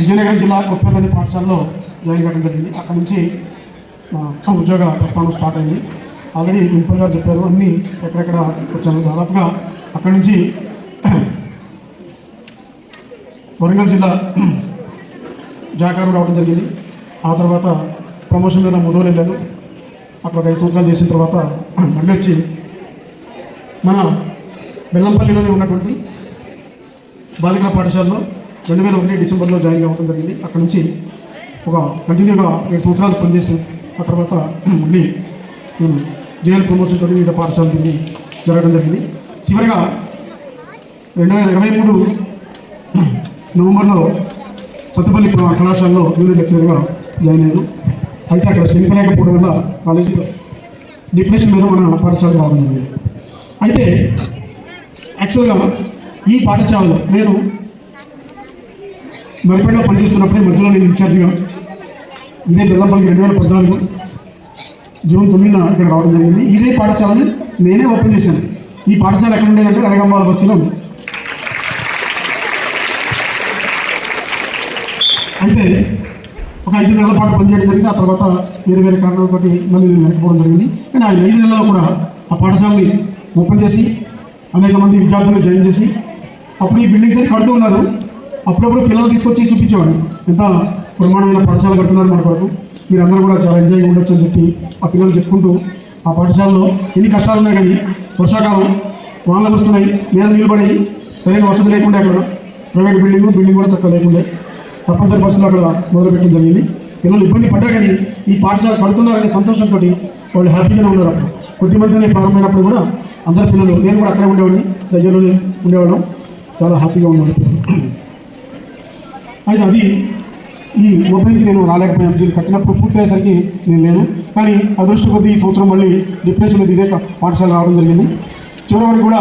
విజయనగరం జిల్లా కొత్తపల్లి పాఠశాలలో జాయిన్ కావడం జరిగింది. అక్కడ నుంచి ఉద్యోగ ప్రస్థానం స్టార్ట్ అయింది. ఆల్రెడీ ప్రిన్సిపల్ గారు చెప్పారు అన్నీ ఎక్కడెక్కడ వచ్చాను. దాదాపుగా అక్కడి నుంచి వరంగల్ జిల్లా జాకారం రావడం జరిగింది. ఆ తర్వాత ప్రమోషన్ మీద మొదలు వెళ్ళాను. అక్కడ ఒక 5 సంవత్సరాలు చేసిన తర్వాత మళ్ళీ వచ్చి మన బెల్లంపల్లిలోనే ఉన్నటువంటి బాలికల పాఠశాలలో 2001 డిసెంబర్లో జాయిన్ అవ్వడం జరిగింది. అక్కడ నుంచి ఒక కంటిన్యూగా 7 సంవత్సరాలు పనిచేసి ఆ తర్వాత మళ్ళీ నేను జేఎల్ ప్రమోషన్ తోటి వివిధ పాఠశాల తిరిగి జరగడం జరిగింది. చివరిగా 2023 నవంబర్లో సత్తుపల్లి కళాశాలలో జూనియర్ లెక్చరర్గా జాయిన్ అయ్యాను. అయితే అక్కడ స్ట్రెంత్ లేకపోవడం వల్ల కాలేజీలో డిప్రెషన్ మీద మన పాఠశాలకు రావడం జరిగింది. అయితే యాక్చువల్గా ఈ పాఠశాలలో నేను మరిపేటలో పనిచేస్తున్నప్పుడే మధ్యలో నేను ఇన్ఛార్జిగా ఇదే బెల్లంపల్లికి 2014 జూన్ 9న ఇక్కడ రావడం జరిగింది. ఇదే పాఠశాలని నేనే ఓపెన్ చేశాను. ఈ పాఠశాల ఎక్కడ ఉండేదంటే రణగంబాల బస్తీలో ఉంది. అయితే ఒక 5 నెలల పాటు పనిచేయడం జరిగింది. ఆ తర్వాత వేరే వేరే కారణాలతో మళ్ళీ నేను వెనకపోవడం జరిగింది. కానీ ఆ 5 నెలల్లో కూడా ఆ పాఠశాలని ఓపెన్ చేసి అనేక మంది విద్యార్థులను జాయిన్ చేసి అప్పుడు ఈ బిల్డింగ్స్ అని కడుతూ ఉన్నారు. అప్పుడప్పుడు పిల్లలు తీసుకొచ్చి చూపించేవాడు ఎంత ప్రమాణమైన పాఠశాల కడుతున్నారు మన కొరకు, మీరందరూ కూడా చాలా ఎంజాయ్గా ఉండొచ్చు అని చెప్పి ఆ పిల్లలు చెప్పుకుంటూ ఆ పాఠశాలలో ఎన్ని కష్టాలు ఉన్నాయి కానీ వర్షాకాలం వానలు వస్తున్నాయి, మీద నిలబడి సరైన వసతి లేకుండా అక్కడ ప్రైవేట్ బిల్డింగ్ కూడా చక్కగా లేకుండా తప్పనిసరి పరిస్థితులు అక్కడ మొదలుపెట్టడం జరిగింది. పిల్లలు ఇబ్బంది పడ్డా కానీ ఈ పాఠశాల కడుతున్నారనే సంతోషంతో వాళ్ళు హ్యాపీగానే ఉన్నారు. అప్పుడు కొద్ది మందితోనే ప్రారంభమైనప్పుడు కూడా అందరు పిల్లలు, నేను కూడా అక్కడే ఉండేవాడిని, దగ్గరలోనే ఉండేవాళ్ళం, చాలా హ్యాపీగా ఉండేవాళ్ళు. అయితే అది ఈ ఓపెనింగ్కి నేను రాలేకపోయాను. దీన్ని కట్టినప్పుడు పూర్తయ్యేసరికి నేను లేను. కానీ అదృష్ట కొద్దీ ఈ సంవత్సరం మళ్ళీ డిప్రెషన్ మీద ఇదే పాఠశాల రావడం జరిగింది. చివరి వరకు కూడా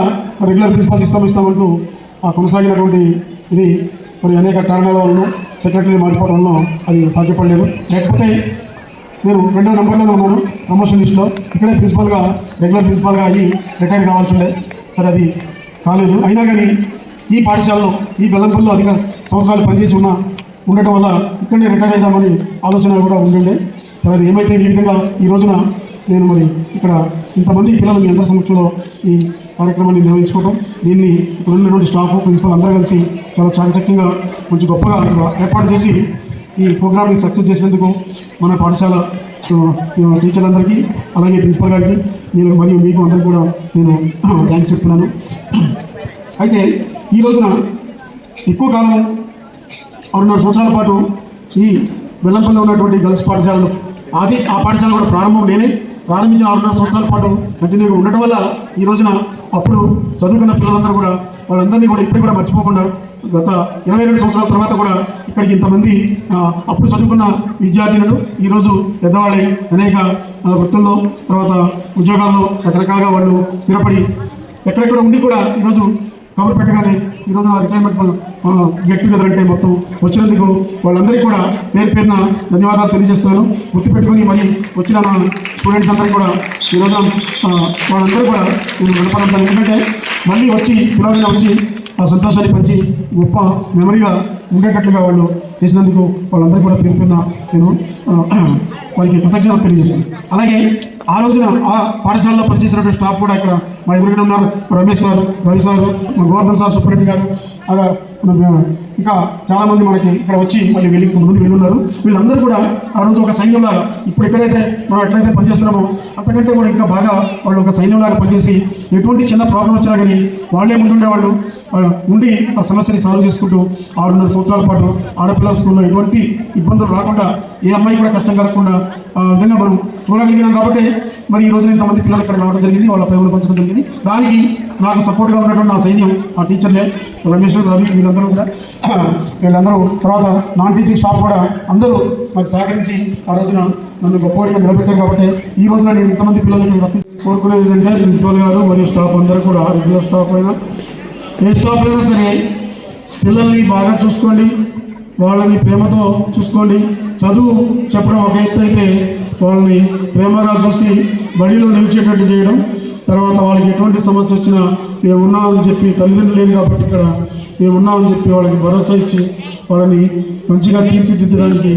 రెగ్యులర్ ప్రిన్సిపాల్ ఇస్తామంటూ కొనసాగినటువంటి ఇది మరి అనేక కారణాల వలన సెక్రటరీ మారిపోవడం వలన అది సాధ్యపడలేదు. లేకపోతే నేను 2వ నెంబర్లోనే ఉన్నాను ప్రమోషన్ లిస్టులో. ఇక్కడే రెగ్యులర్ ప్రిన్సిపాల్గా అయ్యి రిటైర్ కావాల్సి ఉండే, సరే అది కాలేదు. అయినా కానీ ఈ పాఠశాలలో ఈ బెల్లంపల్లిలో అధిక సంవత్సరాలు పనిచేసి ఉండటం వల్ల ఇక్కడనే రిటైర్ అవుదామని ఆలోచన కూడా ఉండే. తర్వాత ఏమైతే ఈ విధంగా ఈ రోజున నేను మరి ఇక్కడ ఇంతమంది పిల్లలు మీ అందరి సమక్షంలో ఈ కార్యక్రమాన్ని నిర్వహించుకోవడం, దీన్ని ఇక్కడ ఉన్నటువంటి స్టాఫ్ ప్రిన్సిపల్ అందరూ కలిసి చాలా చాకచక్యంగా కొంచెం గొప్పగా ఏర్పాటు చేసి ఈ ప్రోగ్రామ్ని సక్సెస్ చేసినందుకు మన పాఠశాల టీచర్లందరికీ అలాగే ప్రిన్సిపల్ గారికి మరియు మీకు అందరికీ కూడా నేను థ్యాంక్స్ చెప్తున్నాను. అయితే ఈ రోజున ఎక్కువ కాలం 6.5 సంవత్సరాల పాటు ఈ బెల్లంపల్లిలో ఉన్నటువంటి గర్ల్స్ పాఠశాలలు ఆ పాఠశాల కూడా నేనే ప్రారంభించిన 6.5 సంవత్సరాల పాటు కంటిన్యూగా ఉండటం వల్ల ఈ రోజున అప్పుడు చదువుకున్న పిల్లలందరూ కూడా వాళ్ళందరినీ కూడా ఇప్పుడు కూడా మర్చిపోకుండా గత 22 సంవత్సరాల తర్వాత కూడా ఇక్కడికి ఇంతమంది అప్పుడు చదువుకున్న విద్యార్థినులు ఈరోజు పెద్దవాళ్ళై అనేక వృత్తుల్లో తర్వాత ఉద్యోగాల్లో రకరకాలుగా వాళ్ళు స్థిరపడి ఎక్కడెక్కడ ఉండి కూడా ఈరోజు కబురు పెట్టగానే ఈరోజు నా రిటైర్మెంట్ గెట్ టుగెదర్ అంటే మొత్తం వచ్చినందుకు వాళ్ళందరికీ కూడా పేరున ధన్యవాదాలు తెలియజేస్తున్నాను. గుర్తుపెట్టుకుని మరి వచ్చిన నా స్టూడెంట్స్ అందరికీ కూడా ఈరోజు వాళ్ళందరూ కూడా నేను గడపడంటాను. ఎందుకంటే మళ్ళీ పిల్లలు వచ్చి ఆ సంతోషాన్ని పంచి గొప్ప మెమరీగా ఉండేటట్లుగా వాళ్ళు చేసినందుకు వాళ్ళందరికీ కూడా పేరున నేను వారికి కృతజ్ఞతలు తెలియజేస్తున్నాను. అలాగే ఆ రోజున ఆ పాఠశాలలో పనిచేసినటువంటి స్టాఫ్ కూడా ఇక్కడ మా ఎదురుగా ఉన్నారు. రమేష్ సార్, రవి సారు, మా గోవర్ధన్ సార్, సుబ్బరెడ్డి గారు, అలా ఇంకా చాలామంది మనకి ఇక్కడ వచ్చి మళ్ళీ కొంతమంది వెళ్ళున్నారు. వీళ్ళందరూ కూడా ఆ రోజు ఒక సైన్యంలాగా ఇప్పుడు ఎక్కడైతే మనం ఎట్లయితే పనిచేస్తున్నామో అంతకంటే కూడా ఇంకా బాగా వాళ్ళు ఒక సైన్యంలాగా పనిచేసి ఎటువంటి చిన్న ప్రాబ్లం వచ్చినా కానీ వాళ్ళే ముందుండేవాళ్ళు ఉండి ఆ సమస్యని సాల్వ్ చేసుకుంటూ 6.5 సంవత్సరాల పాటు ఆడపిల్లల స్కూల్లో ఎటువంటి ఇబ్బందులు రాకుండా ఏ అమ్మాయి కూడా కష్టం కలగకుండా ఆ విధంగా మనం చూడగలిగినాం. కాబట్టి మరి ఈ రోజున ఇంతమంది పిల్లలు ఇక్కడ రావడం జరిగింది, వాళ్ళ ప్రేమను పంచడం జరిగింది. దానికి నాకు సపోర్ట్గా ఉన్నటువంటి నా సైన్యం ఆ టీచర్లే రమేష్, రవి, వీళ్ళందరూ తర్వాత నాన్ టీచింగ్ స్టాఫ్ కూడా అందరూ నాకు సహకరించి ఆ రోజున నన్ను గొప్పవాడిగా నిలబెట్టారు. కాబట్టి ఈ రోజున నేను ఇంతమంది పిల్లలకి కోరుకునేది ఏంటంటే ప్రిన్సిపల్ గారు మరియు స్టాఫ్ అందరూ కూడా రెగ్యులర్ స్టాఫ్ అయినా ఏ స్టాఫ్ అయినా సరే పిల్లల్ని బాగా చూసుకోండి, వాళ్ళని ప్రేమతో చూసుకోండి. చదువు చెప్పడం ఒక ఎత్తు అయితే వాళ్ళని ప్రేమగా చూసి బడిలో నిలిచేటట్టు చేయడం, తర్వాత వాళ్ళకి ఎటువంటి సమస్య వచ్చినా మేము ఉన్నామని చెప్పి, తల్లిదండ్రులు లేరు కాబట్టి ఇక్కడ మేము ఉన్నామని చెప్పి వాళ్ళకి భరోసా ఇచ్చి వాళ్ళని మంచిగా తీర్చిదిద్దడానికి